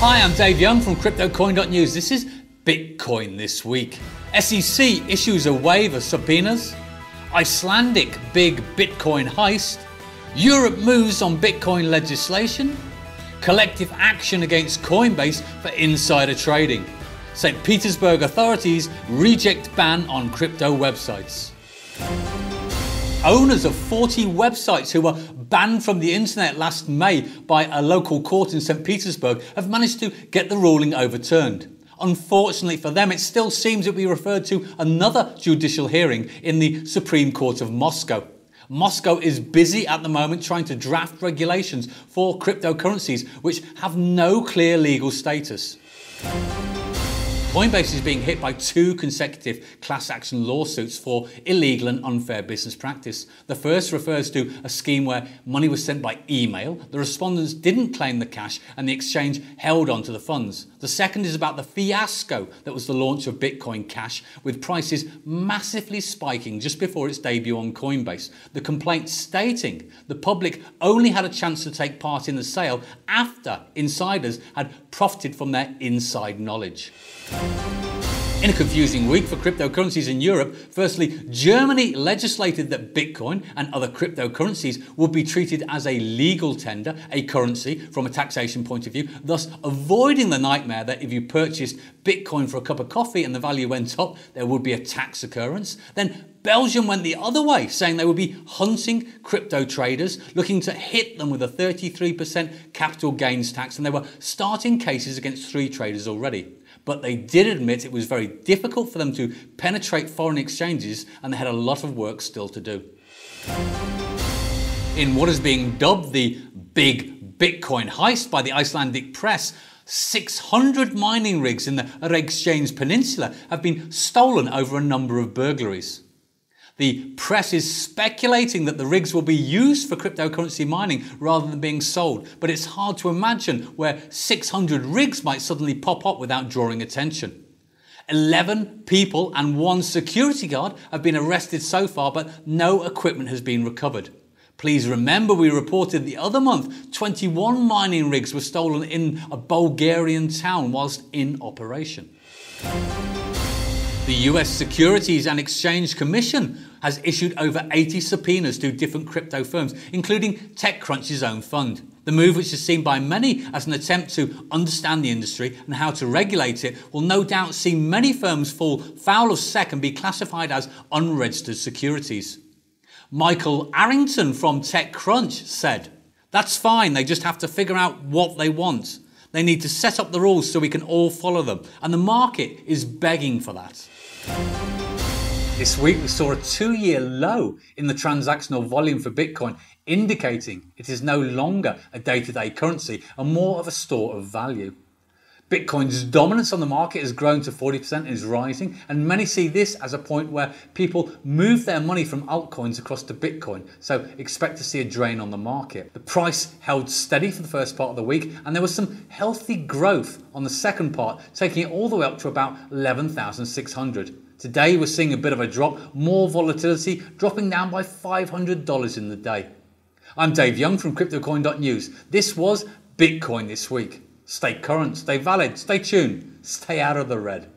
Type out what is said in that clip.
Hi, I'm Dave Young from CryptoCoin.News. This is Bitcoin this week. SEC issues a wave of subpoenas. Icelandic big Bitcoin heist. Europe moves on Bitcoin legislation. Collective action against Coinbase for insider trading. St. Petersburg authorities reject ban on crypto websites. Owners of 40 websites who were banned from the internet last May by a local court in St. Petersburg have managed to get the ruling overturned. Unfortunately for them, it still seems to be referred to another judicial hearing in the Supreme Court of Moscow. Moscow is busy at the moment trying to draft regulations for cryptocurrencies which have no clear legal status. Coinbase is being hit by 2 consecutive class action lawsuits for illegal and unfair business practice. The first refers to a scheme where money was sent by email, the respondents didn't claim the cash and the exchange held on to the funds. The second is about the fiasco that was the launch of Bitcoin Cash, with prices massively spiking just before its debut on Coinbase. The complaint stating the public only had a chance to take part in the sale after insiders had profited from their inside knowledge. In a confusing week for cryptocurrencies in Europe, firstly, Germany legislated that Bitcoin and other cryptocurrencies would be treated as a legal tender, a currency from a taxation point of view, thus avoiding the nightmare that if you purchased Bitcoin for a cup of coffee and the value went up, there would be a tax occurrence. Then Belgium went the other way, saying they would be hunting crypto traders, looking to hit them with a 33% capital gains tax, and they were starting cases against 3 traders already. But they did admit it was very difficult for them to penetrate foreign exchanges and they had a lot of work still to do. In what is being dubbed the big Bitcoin heist by the Icelandic press, 600 mining rigs in the Exchange Peninsula have been stolen over a number of burglaries. The press is speculating that the rigs will be used for cryptocurrency mining rather than being sold, but it's hard to imagine where 600 rigs might suddenly pop up without drawing attention. 11 people and 1 security guard have been arrested so far, but no equipment has been recovered. Please remember we reported the other month 21 mining rigs were stolen in a Bulgarian town whilst in operation. The US Securities and Exchange Commission has issued over 80 subpoenas to different crypto firms, including TechCrunch's own fund. The move, which is seen by many as an attempt to understand the industry and how to regulate it, will no doubt see many firms fall foul of SEC and be classified as unregistered securities. Michael Arrington from TechCrunch said, "That's fine, they just have to figure out what they want. They need to set up the rules so we can all follow them, and the market is begging for that." This week we saw a 2-year low in the transactional volume for Bitcoin, indicating it is no longer a day-to-day currency and more of a store of value. Bitcoin's dominance on the market has grown to 40% and is rising, and many see this as a point where people move their money from altcoins across to Bitcoin, so expect to see a drain on the market. The price held steady for the first part of the week, and there was some healthy growth on the second part, taking it all the way up to about 11,600. Today we're seeing a bit of a drop, more volatility, dropping down by $500 in the day. I'm Dave Young from CryptoCoin.News. This was Bitcoin this week. Stay current, stay valid, stay tuned, stay out of the red.